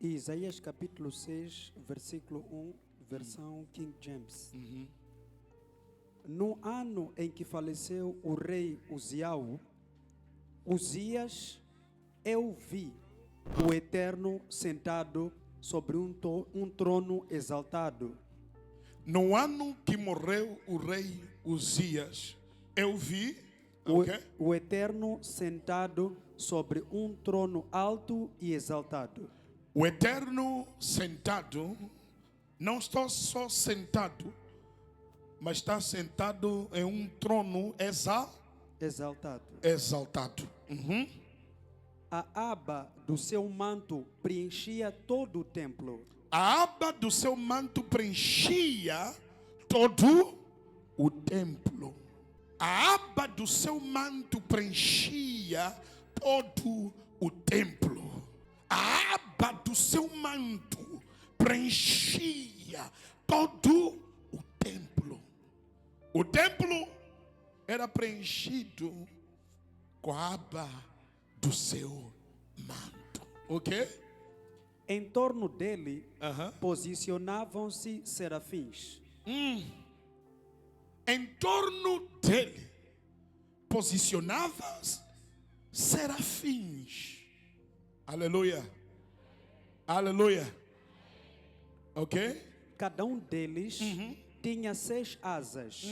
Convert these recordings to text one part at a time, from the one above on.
Isaías capítulo 6, versículo 1, versão King James. No ano em que faleceu o rei Uzias, eu vi o Eterno sentado sobre um trono exaltado. No ano que morreu o rei Uzias, eu vi O Eterno sentado sobre um trono alto e exaltado. o Eterno sentado, não está só sentado, mas está sentado em um trono Exaltado. A aba do seu manto preenchia todo o templo. A aba do seu manto preenchia todo o templo. A aba do seu manto preenchia todo o templo. A aba do seu manto preenchia todo o templo. O templo era preenchido com a aba do seu manto. Ok? Em torno dele posicionavam-se serafins. Em torno dele posicionavam-se serafins. Aleluia. Aleluia. Ok? Cada um deles tinha 6 asas.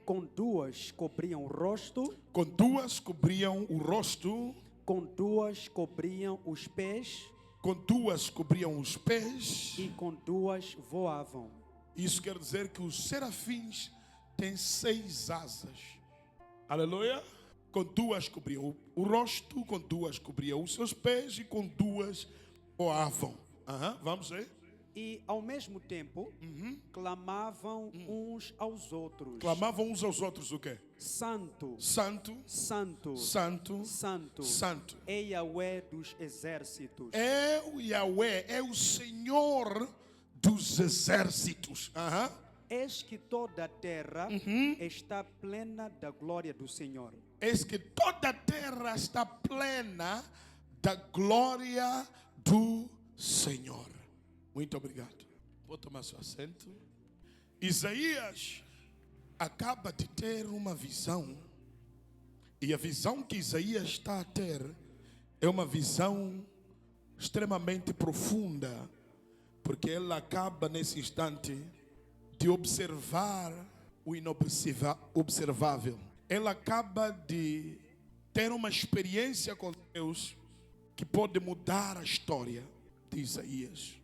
Com 2 cobriam o rosto. Com 2 cobriam o rosto. Com 2 cobriam os pés. Com 2 cobriam os pés. E com 2 voavam. Isso quer dizer que os serafins têm 6 asas. Aleluia. Com 2 cobriam o rosto, com 2 cobriam os seus pés e com 2 voavam. Vamos ver. E ao mesmo tempo clamavam uns aos outros. Clamavam uns aos outros o quê? Santo, Santo, Santo, Santo, Santo, Santo. É Yahweh dos exércitos. É o Yahweh, é o Senhor dos exércitos. Eis que toda a terra está plena da glória do Senhor. Eis que toda a terra está plena da glória do Senhor. Muito obrigado. Vou tomar seu assento. Isaías acaba de ter uma visão. E a visão que Isaías está a ter é uma visão extremamente profunda. Porque ele acaba nesse instante de observar o inobservável. Ele acaba de ter uma experiência com Deus que pode mudar a história de Isaías.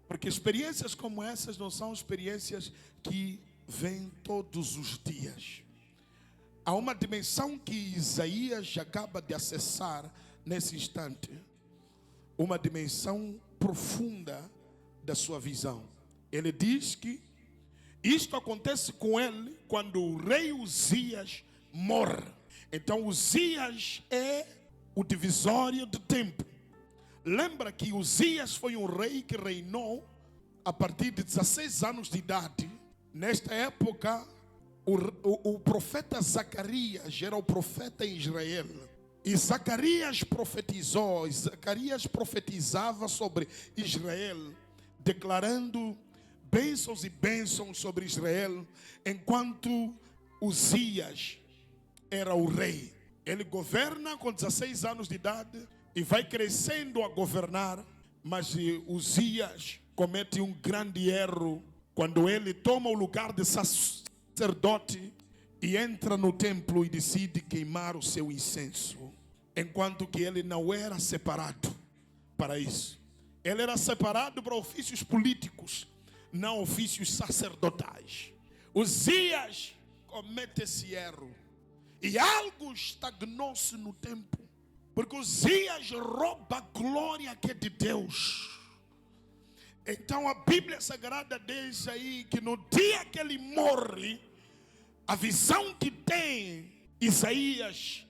Porque experiências como essas não são experiências que vêm todos os dias. Há uma dimensão que Isaías acaba de acessar nesse instante. Uma dimensão profunda da sua visão. Ele diz que isto acontece com ele quando o rei Uzias morre. Então Uzias é o divisório do tempo. Lembra que Uzias foi um rei que reinou a partir de 16 anos de idade. Nesta época, o profeta Zacarias era o profeta em Israel. E Zacarias profetizava sobre Israel, declarando bênçãos e bênçãos sobre Israel, enquanto Uzias era o rei. Ele governa com 16 anos de idade e vai crescendo a governar, mas Uzias comete um grande erro quando ele toma o lugar de sacerdote e entra no templo e decide queimar o seu incenso, enquanto que ele não era separado para isso. Ele era separado para ofícios políticos, não ofícios sacerdotais. Uzias comete esse erro e algo estagnou-se no tempo, porque Uzias rouba a glória que é de Deus. Então a Bíblia Sagrada diz aí que no dia que ele morre, a visão que tem Isaías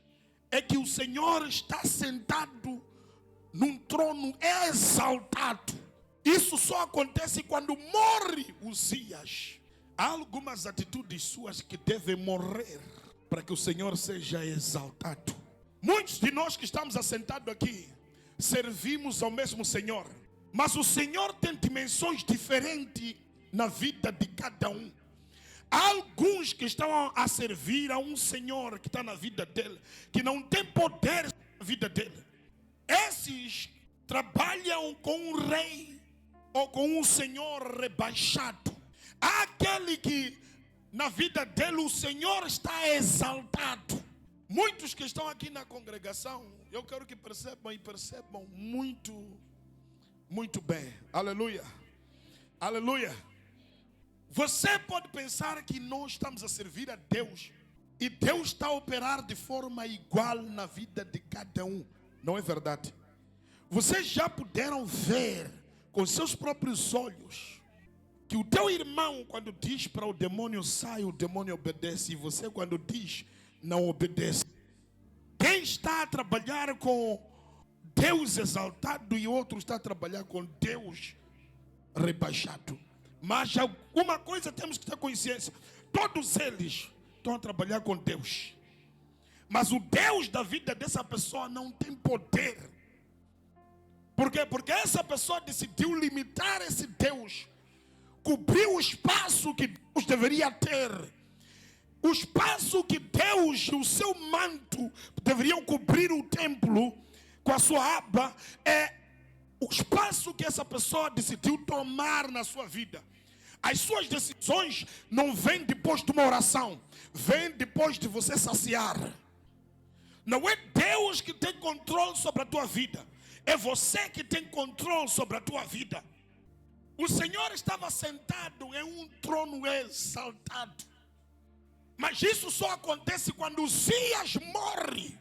é que o Senhor está sentado num trono exaltado. Isso só acontece quando morre Uzias. Há algumas atitudes suas que devem morrer para que o Senhor seja exaltado. Muitos de nós que estamos assentados aqui servimos ao mesmo Senhor, Mas o Senhor tem dimensões diferentes na vida de cada um. Há alguns que estão a servir a um Senhor que está na vida dele, que não tem poder na vida dele. Esses trabalham com um rei ou com um Senhor rebaixado. Há aquele que na vida dele o Senhor está exaltado. Muitos que estão aqui na congregação, eu quero que percebam e percebam muito bem. Aleluia. Aleluia. Você pode pensar que nós estamos a servir a Deus e Deus está a operar de forma igual na vida de cada um. Não é verdade? Vocês já puderam ver com seus próprios olhos que o teu irmão, quando diz para o demônio sai, o demônio obedece, e você, quando diz, não obedece. Quem está a trabalhar com Deus exaltado e outro está a trabalhar com Deus rebaixado. Mas alguma coisa temos que ter consciência: todos eles estão a trabalhar com Deus, mas o Deus da vida dessa pessoa não tem poder. Por quê? Porque essa pessoa decidiu limitar esse Deus, cobrir o espaço que Deus deveria ter. O espaço que Deus e o seu manto deveriam cobrir o templo com a sua aba é o espaço que essa pessoa decidiu tomar na sua vida. As suas decisões não vêm depois de uma oração, vêm depois de você saciar. Não é Deus que tem controle sobre a tua vida, é você que tem controle sobre a tua vida. O Senhor estava sentado em um trono exaltado. Mas isso só acontece quando Uzias morre.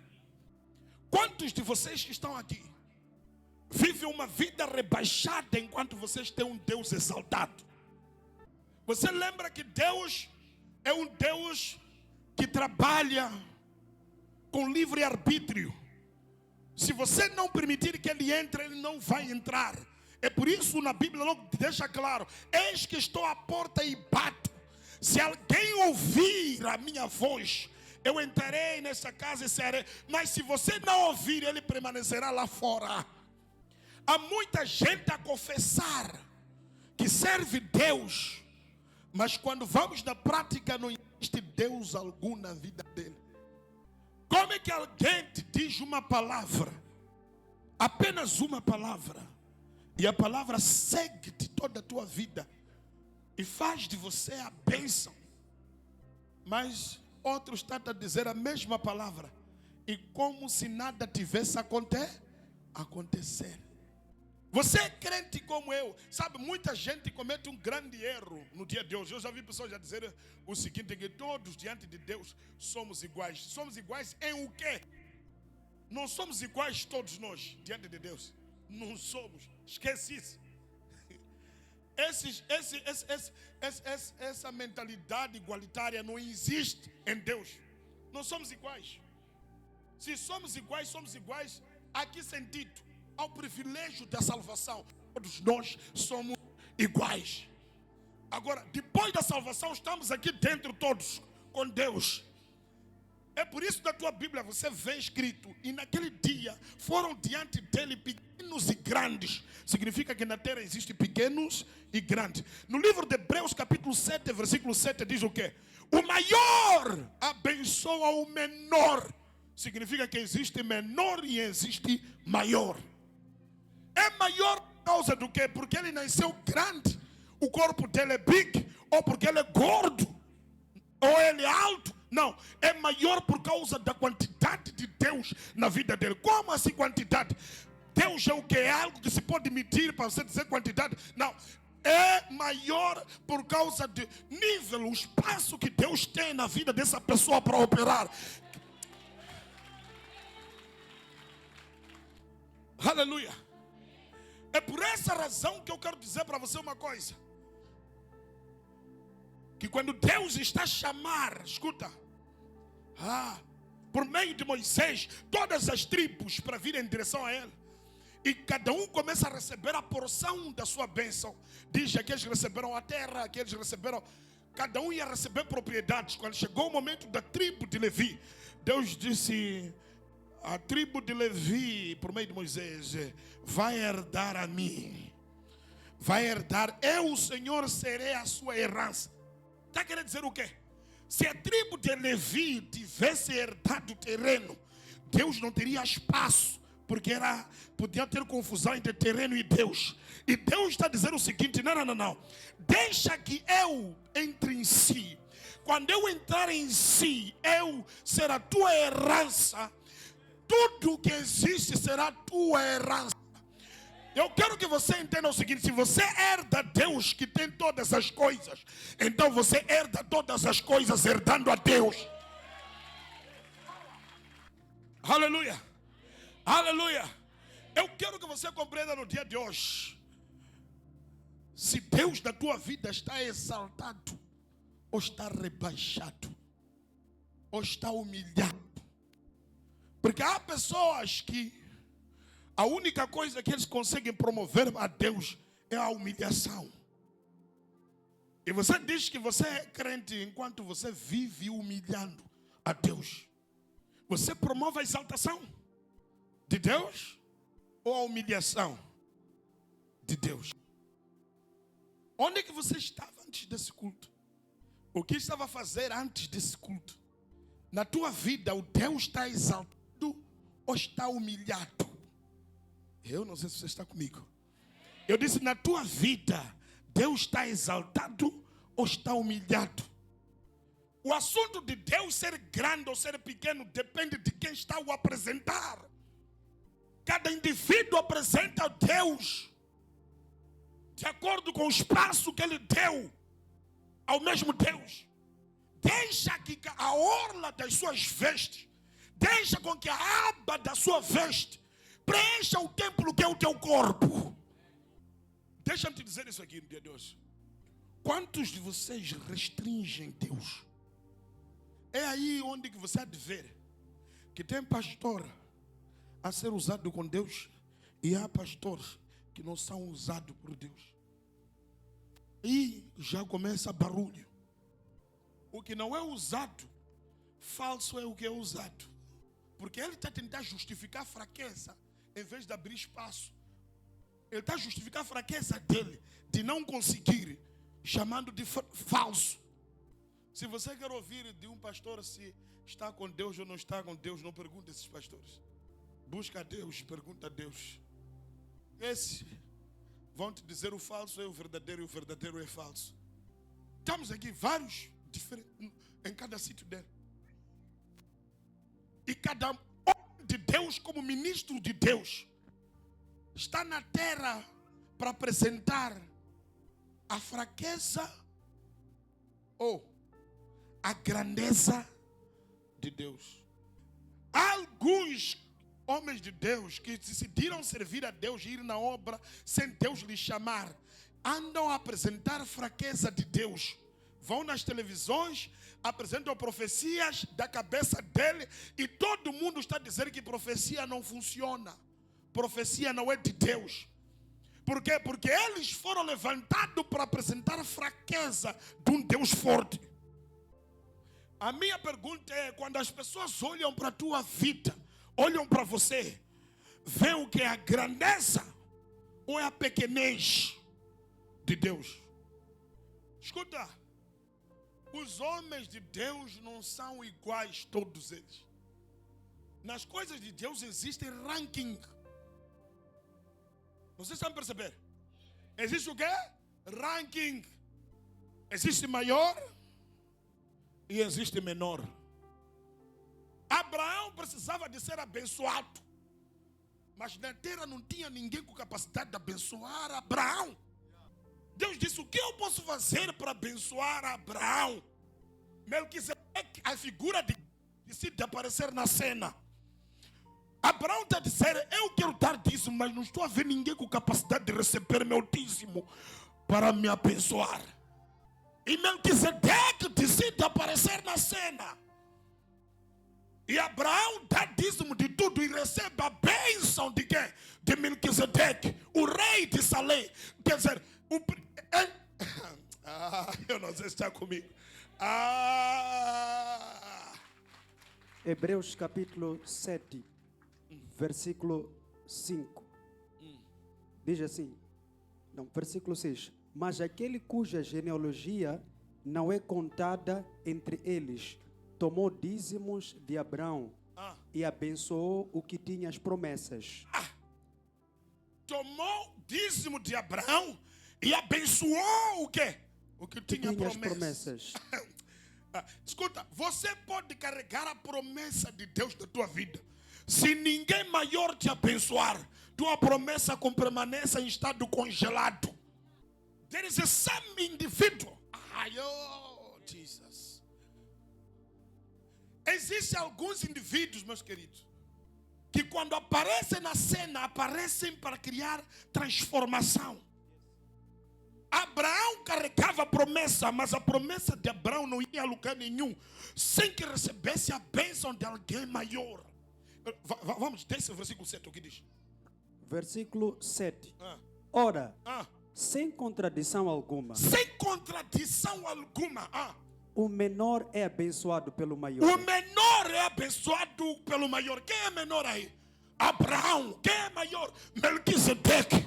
Quantos de vocês que estão aqui vivem uma vida rebaixada enquanto vocês têm um Deus exaltado? Você lembra que Deus é um Deus que trabalha com livre-arbítrio. Se você não permitir que Ele entre, Ele não vai entrar. É por isso na Bíblia logo deixa claro: eis que estou à porta e bato. Se alguém ouvir a minha voz, eu entrarei nessa casa e serei. Mas se você não ouvir, ele permanecerá lá fora. Há muita gente a confessar que serve Deus, mas quando vamos na prática não existe Deus algum na vida dele. Como é que alguém te diz uma palavra, apenas uma palavra, e a palavra segue-te toda a tua vida e faz de você a bênção, mas outro está a dizer a mesma palavra e como se nada tivesse acontecer. Você é crente como eu. Sabe, muita gente comete um grande erro no dia de hoje. Eu já vi pessoas já dizer o seguinte: que todos diante de Deus somos iguais. Somos iguais em o quê? Não somos iguais todos nós diante de Deus. Não somos. Esquece isso. Essa mentalidade igualitária não existe em Deus. Não somos iguais. Se somos iguais a que sentido? Ao privilégio da salvação. Todos nós somos iguais. Agora, depois da salvação, estamos aqui dentro todos com Deus. É por isso que na tua Bíblia você vê escrito: e naquele dia foram diante dele pequenos e grandes. Significa que na terra existem pequenos e grandes. No livro de Hebreus capítulo 7, versículo 7 diz o quê? O maior abençoa o menor. Significa que existe menor e existe maior. É maior por causa do quê? Porque ele nasceu grande, o corpo dele é big, ou porque ele é gordo, ou ele é alto. Não, é maior por causa da quantidade de Deus na vida dele. Como assim quantidade? Deus é o que? É algo que se pode medir para você dizer quantidade? Não, é maior por causa do nível, o espaço que Deus tem na vida dessa pessoa para operar. Aleluia. É por essa razão que eu quero dizer para você uma coisa: que quando Deus está a chamar, escuta, por meio de Moisés, todas as tribos para vir em direção a ele, e cada um começa a receber a porção da sua bênção. Diz: aqueles receberam a terra, aqueles receberam, cada um ia receber propriedades. Quando chegou o momento da tribo de Levi, Deus disse: a tribo de Levi, por meio de Moisés, vai herdar a mim. vai herdar. Eu, o Senhor, serei a sua herança. Está querendo dizer o quê? Se a tribo de Levi tivesse herdado o terreno, Deus não teria espaço, porque podia ter confusão entre terreno e Deus. E Deus está dizendo o seguinte: não. Deixa que eu entre em si. Quando eu entrar em si, eu será tua herança. Tudo que existe será tua herança. Eu quero que você entenda o seguinte: se você herda Deus que tem todas as coisas, então você herda todas as coisas herdando a Deus. Aleluia. Aleluia. Eu quero que você compreenda no dia de hoje: se Deus da tua vida está exaltado, ou está rebaixado, ou está humilhado. Porque há pessoas que a única coisa que eles conseguem promover a Deus é a humilhação. E você diz que você é crente enquanto você vive humilhando a Deus. Você promove a exaltação de Deus ou a humilhação de Deus? Onde é que você estava antes desse culto? O que estava a fazer antes desse culto? Na tua vida, o Deus está exaltado ou está humilhado? Eu não sei se você está comigo. Eu disse: na tua vida, Deus está exaltado ou está humilhado? O assunto de Deus ser grande ou ser pequeno depende de quem está o apresentar. Cada indivíduo apresenta a Deus de acordo com o espaço que ele deu ao mesmo Deus. Deixa que a orla das suas vestes, deixa com que a aba da sua veste preencha o templo que é o teu corpo. Deixa-me te dizer isso aqui no dia de hoje. Quantos de vocês restringem Deus? É aí onde que você há de ver que tem pastor a ser usado com Deus e há pastores que não são usados por Deus. E já começa barulho. O que não é usado, falso é o que é usado. Porque ele está tentando justificar a fraqueza em vez de abrir espaço. Ele está justificando a fraqueza dele de não conseguir, chamando de falso. Se você quer ouvir de um pastor se está com Deus ou não está com Deus, não pergunte a esses pastores. Busca a Deus, pergunta a Deus. Esses vão te dizer: o falso é o verdadeiro e o verdadeiro é falso. Estamos aqui vários diferentes em cada sítio dele. E cada homem de Deus, como ministro de Deus, está na terra para apresentar a fraqueza ou a grandeza de Deus. Há alguns homens de Deus que decidiram servir a Deus e ir na obra sem Deus lhes chamar, andam a apresentar a fraqueza de Deus. Vão nas televisões, apresentam profecias da cabeça dele e todo mundo está dizendo que profecia não funciona. Profecia não é de Deus. Por quê? Porque eles foram levantados para apresentar a fraqueza de um Deus forte. A minha pergunta é: quando as pessoas olham para a tua vida, olham para você, vê o que é a grandeza ou é a pequenez de Deus? Escuta, os homens de Deus não são iguais todos eles. Nas coisas de Deus existe ranking. Vocês estão a perceber? Existe o quê? Ranking. Existe maior e existe menor. Abraão precisava de ser abençoado, mas na terra não tinha ninguém com capacidade de abençoar Abraão. Deus disse: o que eu posso fazer para abençoar Abraão? Melquisedeque, a figura decide aparecer na cena. Abraão está a dizer: eu quero dar dízimo, mas não estou a ver ninguém com capacidade de receber meu dízimo para me abençoar. E Melquisedeque decide aparecer na cena. E Abraão dá dízimo de tudo e recebe a bênção de quem? De Melquisedeque, o rei de Salém. Quer dizer, eu não sei se está comigo. Hebreus capítulo 7, versículo 5. Diz assim: Não, versículo 6. Mas aquele cuja genealogia não é contada entre eles, tomou dízimos de Abraão e abençoou o que tinha as promessas. Tomou dízimo de Abraão e abençoou o quê? O que tinha as promessas. Escuta, você pode carregar a promessa de Deus na tua vida. Se ninguém maior te abençoar, tua promessa permanece em estado congelado. There is some individual. Jesus. Existem alguns indivíduos, meus queridos, que quando aparecem na cena, aparecem para criar transformação. Abraão carregava a promessa, mas a promessa de Abraão não ia a lugar nenhum sem que recebesse a bênção de alguém maior. Vamos, desce o versículo 7, o que diz? Versículo 7. Ora, sem contradição alguma. Sem contradição alguma. O menor é abençoado pelo maior. O menor é abençoado pelo maior. Quem é menor aí? Abraão. Quem é maior? Melquisedeque.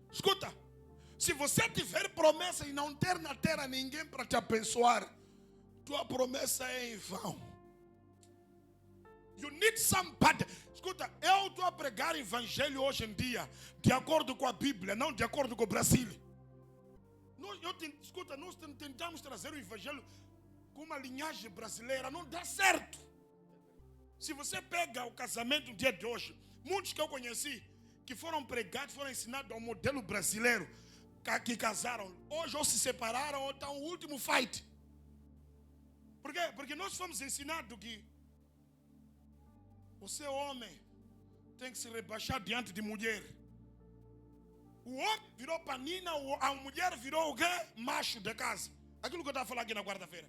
Escuta. Se você tiver promessa e não ter na terra ninguém para te abençoar, tua promessa é em vão. You need somebody. Escuta, eu estou a pregar evangelho hoje em dia de acordo com a Bíblia, não de acordo com o Brasil. Escuta, nós tentamos trazer o evangelho com uma linhagem brasileira, não dá certo. Se você pega o casamento do dia de hoje, muitos que eu conheci, que foram pregados, foram ensinados ao modelo brasileiro, que casaram, hoje ou se separaram ou estão no último fight. Por quê? Porque nós fomos ensinados que você, homem, tem que se rebaixar diante de mulher. O homem virou panina, a mulher virou o quê? Macho de casa. Aquilo que eu estava falando aqui na quarta-feira.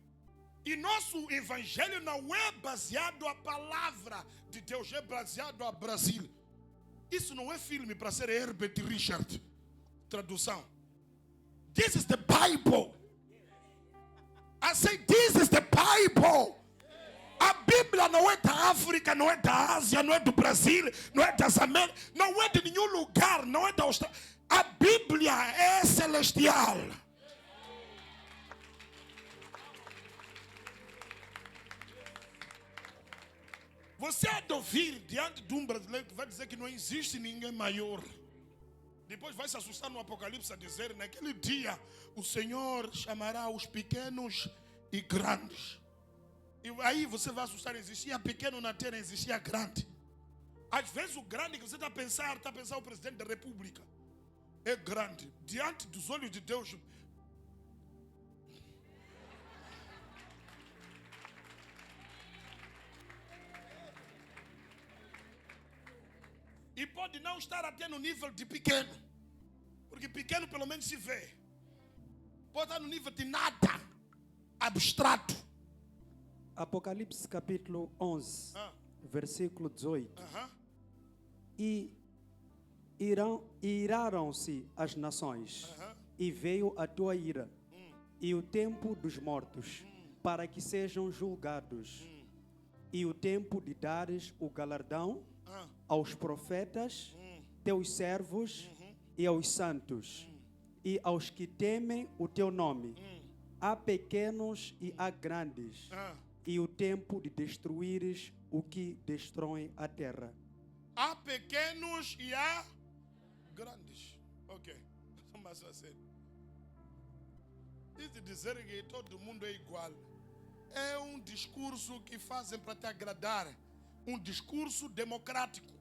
E nosso evangelho não é baseado a palavra de Deus, é baseado a Brasil. Isso não é filme para ser Herbert Richard. Tradução. This is the Bible. I say this is the Bible. A Bíblia não é da África, não é da Ásia, não é do Brasil, não é das Américas, não é de nenhum lugar, não é da Austrália. A Bíblia é celestial. Você há de ouvir diante de um brasileiro que vai dizer que não existe ninguém maior. Depois vai se assustar no Apocalipse a dizer, naquele dia o Senhor chamará os pequenos e grandes. E aí você vai assustar, existia pequeno na terra, existia grande. Às vezes o grande que você está a pensar o presidente da república. É grande. Diante dos olhos de Deus. E pode não estar até no nível de pequeno. Porque pequeno pelo menos se vê. Pode estar no nível de nada. Abstrato. Apocalipse capítulo 11, versículo 18. E iraram-se as nações, e veio a tua ira, e o tempo dos mortos, para que sejam julgados, e o tempo de dares o galardão aos profetas, teus servos, e aos santos, e aos que temem o teu nome, há pequenos e há grandes, e o tempo de destruíres o que destrói a terra. Há pequenos e há grandes. Ok. Mas assim, isso de dizer que todo mundo é igual é um discurso que fazem para te agradar. Um discurso democrático.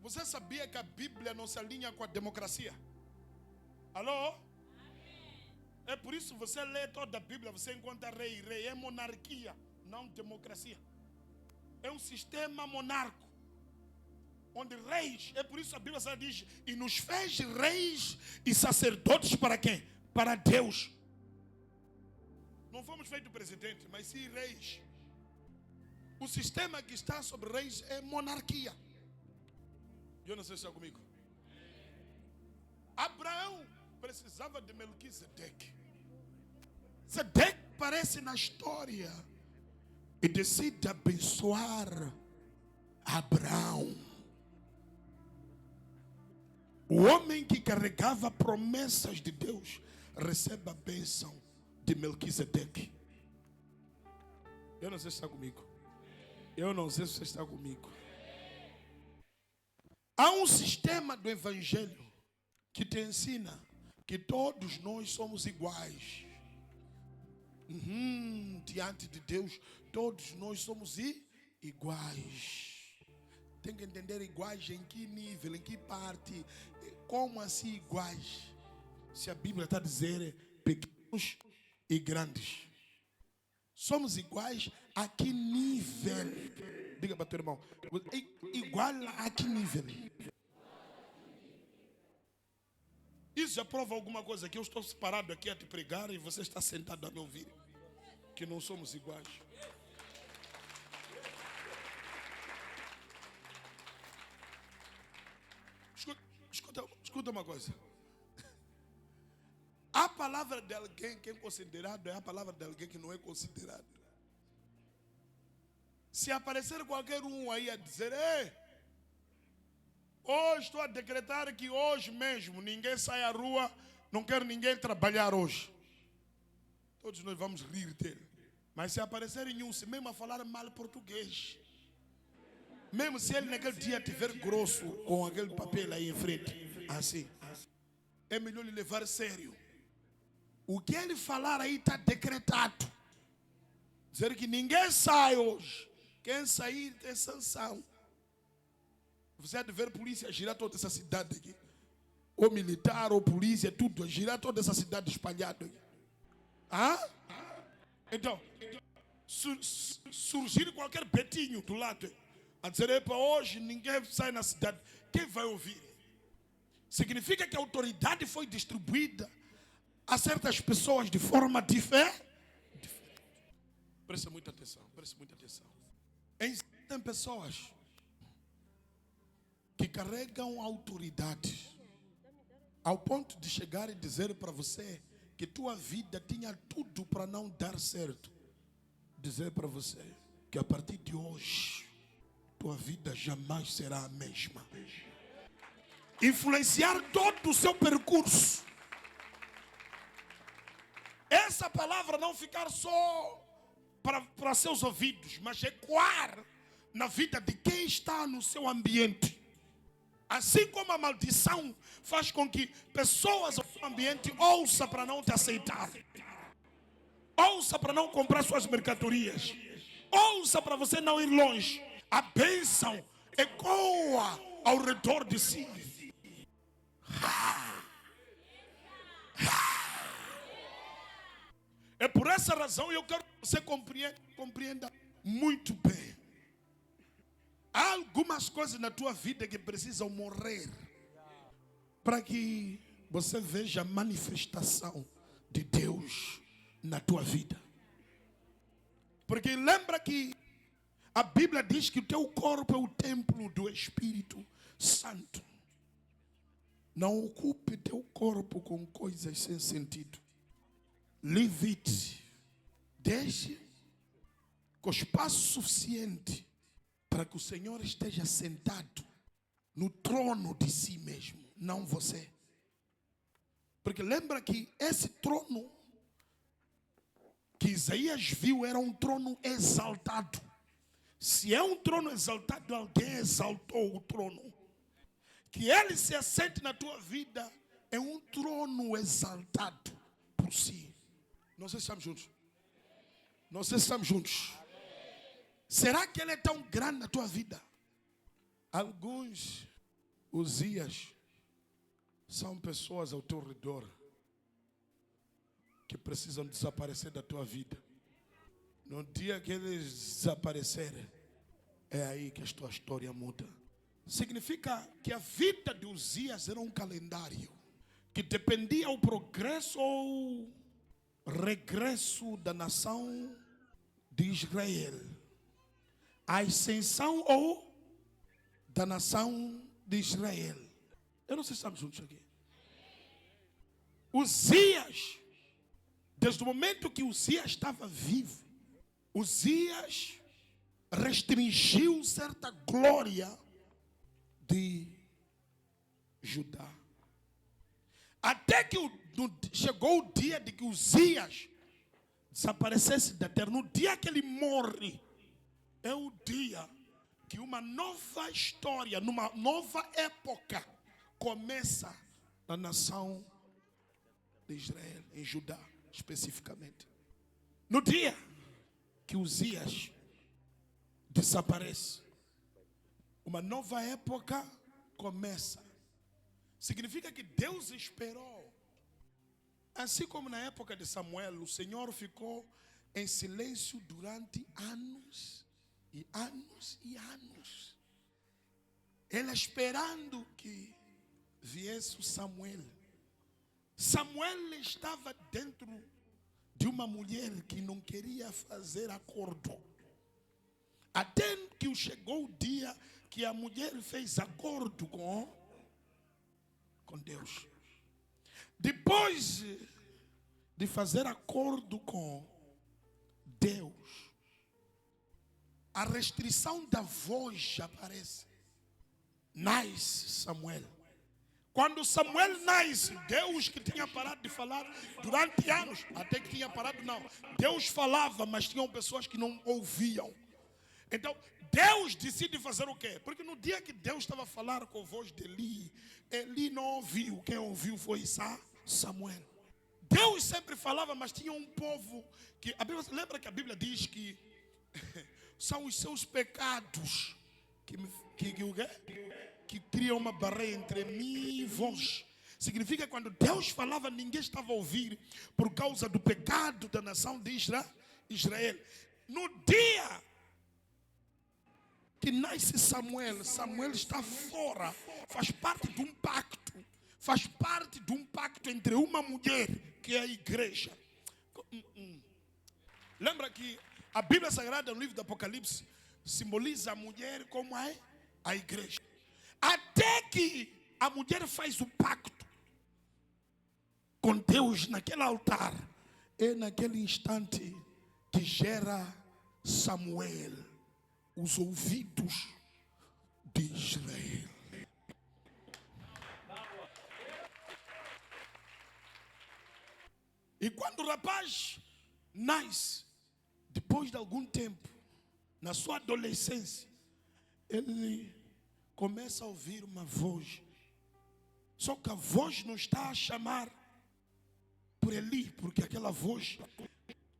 Você sabia que a Bíblia não se alinha com a democracia? Alô? É por isso que você lê toda a Bíblia, você encontra rei. Rei é monarquia, não democracia. É um sistema monarco. Onde reis, é por isso a Bíblia diz, e nos fez reis e sacerdotes para quem? Para Deus. Não fomos feitos presidente, mas sim reis. O sistema que está sobre reis é monarquia. Eu não sei se está comigo. Abraão precisava de Melquisedeque. Sedeque aparece na história e decide abençoar Abraão. O homem que carregava promessas de Deus recebe a bênção de Melquisedeque. Eu não sei se está comigo. Eu não sei se você está comigo. Há um sistema do evangelho que te ensina que todos nós somos iguais. Diante de Deus, todos nós somos iguais. Tem que entender iguais em que nível, em que parte. Como assim iguais? Se a Bíblia está a dizer pequenos e grandes. Somos iguais a que nível? Diga para o teu irmão. Igual a que nível? Isso já prova alguma coisa? Que eu estou separado aqui a te pregar e você está sentado a me ouvir. Que não somos iguais. Escuta uma coisa. A palavra de alguém que é considerado é a palavra de alguém que não é considerado. Se aparecer qualquer um aí a dizer: ei, hoje estou a decretar que hoje mesmo ninguém sai à rua, não quero ninguém trabalhar hoje, todos nós vamos rir dele. Mas se aparecer nenhum, se mesmo a falar mal português, mesmo se ele naquele dia tiver grosso com aquele papel aí em frente, assim, é melhor lhe levar a sério. O que ele falar aí está decretado. Dizer que ninguém sai hoje. Quem sair tem sanção. Você há de ver polícia girar toda essa cidade aqui. Ou militar, ou polícia, tudo. Girar toda essa cidade espalhada aqui. Então, surgir qualquer betinho do lado a dizer: para hoje ninguém sai na cidade. Quem vai ouvir? Significa que a autoridade foi distribuída a certas pessoas de forma diferente. Preste muita atenção, preste muita atenção. Existem pessoas que carregam autoridade ao ponto de chegar e dizer para você que tua vida tinha tudo para não dar certo. Dizer para você que a partir de hoje tua vida jamais será a mesma. Influenciar todo o seu percurso. Essa palavra não ficar só para seus ouvidos, mas ecoar na vida de quem está no seu ambiente. Assim como a maldição faz com que pessoas do seu ambiente ouçam para não te aceitar, ouça para não comprar suas mercadorias, ouça para você não ir longe. A bênção ecoa ao redor de si. É por essa razão eu quero que você compreenda muito bem. Há algumas coisas na tua vida que precisam morrer para que você veja a manifestação de Deus na tua vida. Porque lembra que a Bíblia diz que o teu corpo é o templo do Espírito Santo. Não ocupe teu corpo com coisas sem sentido. Leave it. Deixe com espaço suficiente para que o Senhor esteja sentado no trono de si mesmo, não você. Porque lembra que esse trono que Isaías viu era um trono exaltado. Se é um trono exaltado, alguém exaltou o trono. Que ele se assente na tua vida é um trono exaltado por si. Não sei se estamos juntos. Não sei se estamos juntos. Será que ele é tão grande na tua vida? Alguns Uzias são pessoas ao teu redor que precisam desaparecer da tua vida. No dia que eles desaparecerem, é aí que a tua história muda. Significa que a vida de Uzias era um calendário que dependia do progresso ou regresso da nação de Israel. A ascensão ou da nação de Israel. Eu não sei se estamos juntos aqui. Uzias, desde o momento que Uzias estava vivo, Uzias restringiu certa glória de Judá. Até que chegou o dia de que Uzias desaparecesse da terra. No dia que ele morre, é o dia que uma nova história, numa nova época, começa na nação de Israel, em Judá especificamente. No dia que Uzias desaparece, uma nova época começa. Significa que Deus esperou. Assim como na época de Samuel, o Senhor ficou em silêncio durante anos e anos e anos. Ele esperando que viesse o Samuel. Samuel estava dentro de uma mulher que não queria fazer acordo. Até que chegou o dia que a mulher fez acordo com Deus. Depois de fazer acordo com Deus, a restrição da voz aparece. Nasce Samuel. Quando Samuel nasce, Deus que tinha parado de falar durante anos, até que tinha parado não. Deus falava, mas tinham pessoas que não ouviam. Então, Deus decide fazer o quê? Porque no dia que Deus estava a falar com a voz de Eli, Eli não ouviu. Quem ouviu foi Samuel. Deus sempre falava, mas tinha um povo que... lembra que a Bíblia diz que são os seus pecados que criam uma barreira entre mim e vós. Significa que quando Deus falava, ninguém estava a ouvir por causa do pecado da nação de Israel. No dia que nasce Samuel, Samuel está fora, faz parte de um pacto. Faz parte de um pacto entre uma mulher, que é a igreja. Lembra que a Bíblia Sagrada, no livro do Apocalipse, simboliza a mulher como a igreja. Até que a mulher faz o pacto com Deus naquele altar, é naquele instante que gera Samuel os ouvidos de Israel. E quando o rapaz nasce, depois de algum tempo, na sua adolescência, ele começa a ouvir uma voz. Só que a voz não está a chamar por Eli, porque aquela voz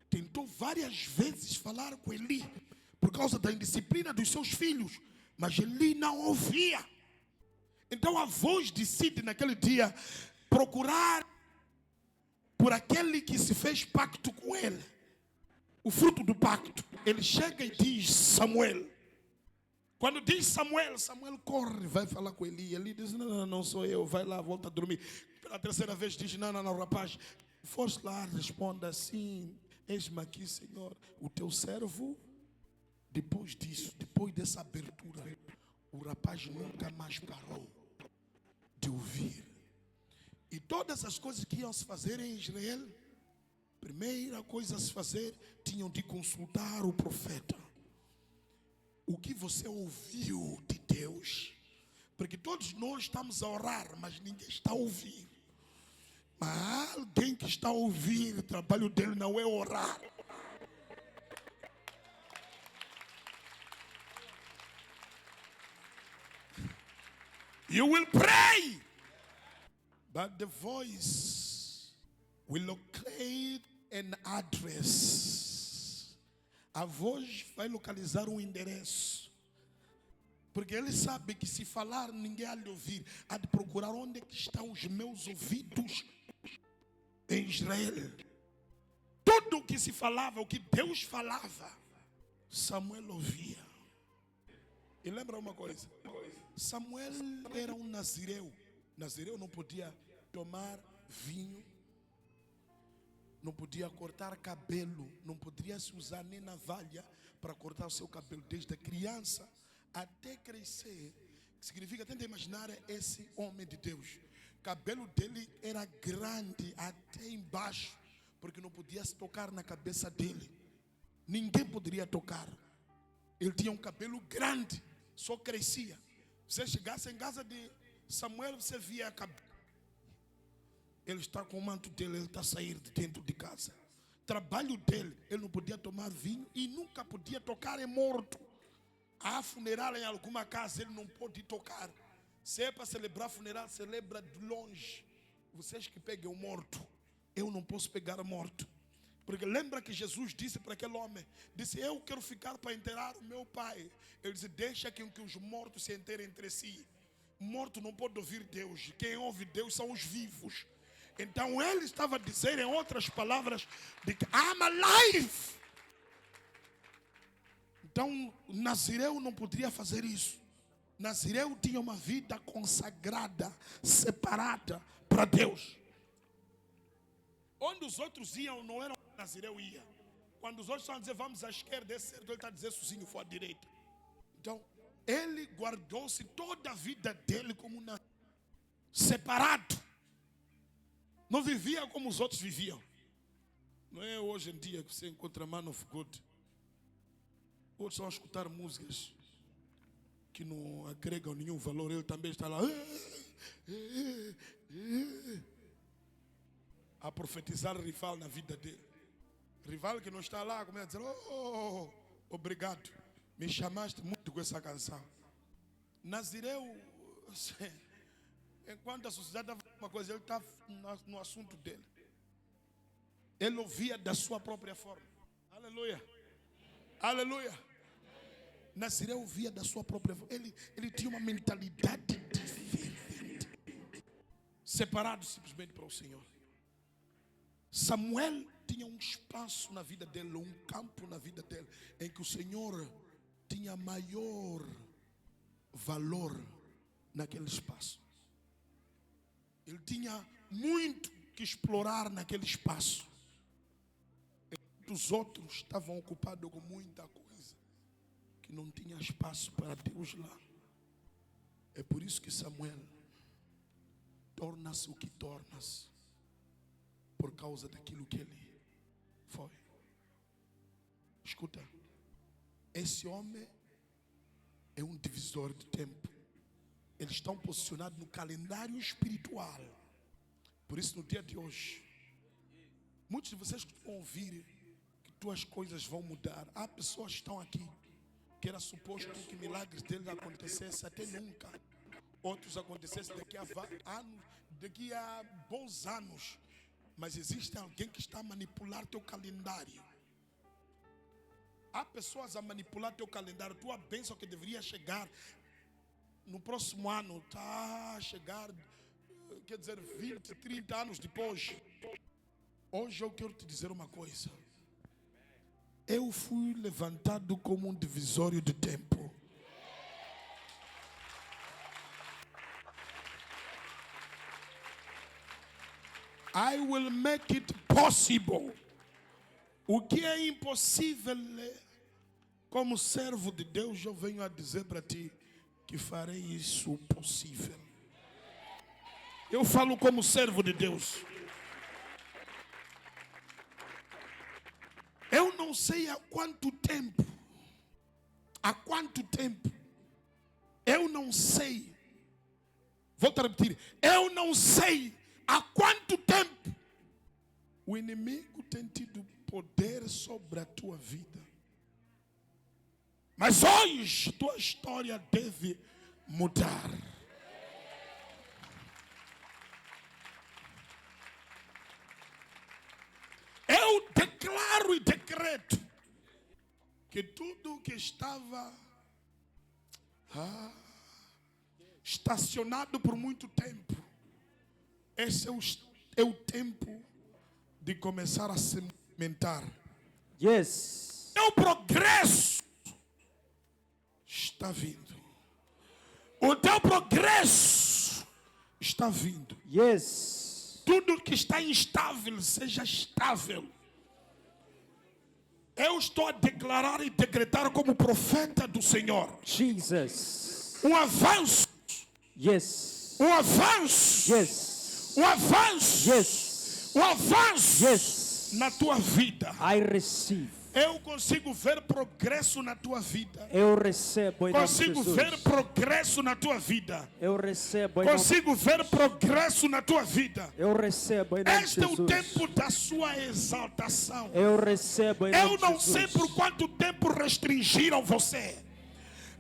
tentou várias vezes falar com Eli, por causa da indisciplina dos seus filhos, mas Eli não ouvia. Então a voz decide naquele dia procurar por aquele que se fez pacto com ele, o fruto do pacto. Ele chega e diz: Samuel. Quando diz Samuel, Samuel corre, vai falar com Eli. Eli diz: não sou eu, vai lá, volta a dormir. Pela terceira vez diz: não, rapaz, foste lá, responda assim: eis-me aqui, Senhor, o teu servo. Depois disso, depois dessa abertura, o rapaz nunca mais parou de ouvir. E todas as coisas que iam se fazer em Israel, primeira coisa a se fazer, tinham de consultar o profeta. O que você ouviu de Deus? Porque todos nós estamos a orar, mas ninguém está a ouvir. Mas há alguém que está a ouvir, o trabalho dele não é orar. You will pray, but the voice will locate an address. A voz vai localizar um endereço. Porque ele sabe que se falar ninguém há de ouvir. Há de procurar onde é que estão os meus ouvidos em Israel. Tudo o que se falava, o que Deus falava, Samuel ouvia. E lembra uma coisa? Samuel era um nazireu. Nazireu não podia tomar vinho, não podia cortar cabelo, não podia se usar nem navalha para cortar o seu cabelo, desde a criança até crescer. Significa, tenta imaginar esse homem de Deus. O cabelo dele era grande até embaixo, porque não podia se tocar na cabeça dele. Ninguém poderia tocar. Ele tinha um cabelo grande, só crescia. Você chegasse em casa de Samuel, você via cabelo. Ele está com o manto dele, ele está a sair de dentro de casa. Trabalho dele, ele não podia tomar vinho e nunca podia tocar em morto. Há funeral em alguma casa, ele não pode tocar. Se é para celebrar funeral, celebra de longe. Vocês que peguem o morto, eu não posso pegar morto. Porque lembra que Jesus disse para aquele homem, disse, eu quero ficar para enterrar o meu pai. Ele disse, deixa que os mortos se enterrem entre si. Morto não pode ouvir Deus. Quem ouve Deus são os vivos. Então ele estava a dizer, em outras palavras, de que I'm alive. Então Nazireu não poderia fazer isso. Nazireu tinha uma vida consagrada, separada para Deus. Onde os outros iam, não era onde Nazireu ia. Quando os outros estão a dizer, vamos à esquerda, é certo, ele está a dizer sozinho, for à direita. Então, ele guardou-se toda a vida dele como separado. Não vivia como os outros viviam. Não é hoje em dia que você encontra man of God. Outros vão escutar músicas que não agregam nenhum valor. Ele também está lá a profetizar rival na vida dele. Rival que não está lá, começa a dizer, obrigado, me chamaste muito com essa canção. Nazireu, enquanto a sociedade estava uma coisa, ele estava no assunto dele. Ele ouvia da sua própria forma. Aleluia. Aleluia. Nazireu ouvia da sua própria forma. Ele tinha uma mentalidade diferente. Separado simplesmente para o Senhor. Samuel tinha um espaço na vida dele, um campo na vida dele, em que o Senhor tinha maior valor naquele espaço. Ele tinha muito que explorar naquele espaço. Os outros estavam ocupados com muita coisa, que não tinha espaço para Deus lá. É por isso que Samuel torna-se o que torna-se, por causa daquilo que ele foi. Escuta, esse homem é um divisor de tempo. Eles estão posicionados no calendário espiritual. Por isso, no dia de hoje, muitos de vocês que vão ouvir que tuas coisas vão mudar. Há pessoas que estão aqui que era suposto que milagres deles acontecessem até nunca. Outros acontecessem daqui a bons anos. Mas existe alguém que está a manipular teu calendário. Há pessoas a manipular teu calendário. Tua bênção que deveria chegar no próximo ano está a chegar, quer dizer, 20, 30 anos depois. Hoje eu quero te dizer uma coisa. Eu fui levantado como um divisório de tempo. I will make it possible. O que é impossível, como servo de Deus, eu venho a dizer para ti que farei isso possível. Eu falo como servo de Deus. Eu não sei há quanto tempo. Há quanto tempo. Eu não sei. Volto a repetir. Eu não sei há quanto tempo o inimigo tem tido poder sobre a tua vida. Mas hoje tua história deve mudar. Eu declaro e decreto que tudo que estava estacionado por muito tempo, esse é o tempo de começar a se movimentar. Yes. O progresso está vindo. O teu progresso está vindo. Yes. Tudo que está instável, seja estável. Eu estou a declarar e decretar como profeta do Senhor. Jesus. Um avanço. Yes. Um avanço. Yes. Um avanço. Yes. Um avanço. Yes. Na tua vida. I receive. Eu consigo ver progresso na tua vida. Eu recebo em nome de Consigo Jesus. ver progresso na tua vida. Eu recebo em nome de Consigo ver progresso na tua vida. Eu recebo em nome de Este é o Jesus. tempo da sua exaltação. Eu recebo em nome Eu de não Jesus. sei por quanto tempo restringiram você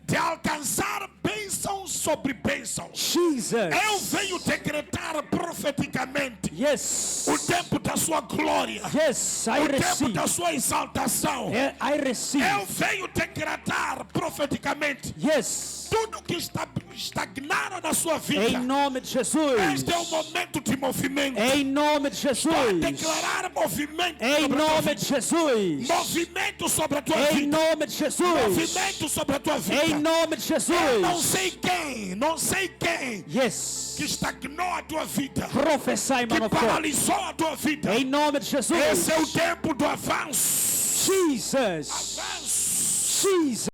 de alcançar bênçãos sobre bênçãos. Jesus. Eu venho decretar profeticamente Yes. o tempo da sua glória, Yes, I o tempo receive. da sua exaltação. I receive. Eu venho decretar profeticamente Yes. tudo que está estagnado na sua vida. Em nome de Jesus. Este é o momento de movimento. Em nome de Jesus. Declarar movimento Em sobre a tua nome vida. de Jesus. Movimento sobre a tua Em vida. nome de Jesus. Movimento sobre a tua vida. Em nome de Eu não Jesus. sei quem Yes. que estagnou a tua vida, Prophesy, que man of God. paralisou a tua vida. Em nome de Jesus. Esse é o tempo do avanço. Jesus. Avanço. Jesus.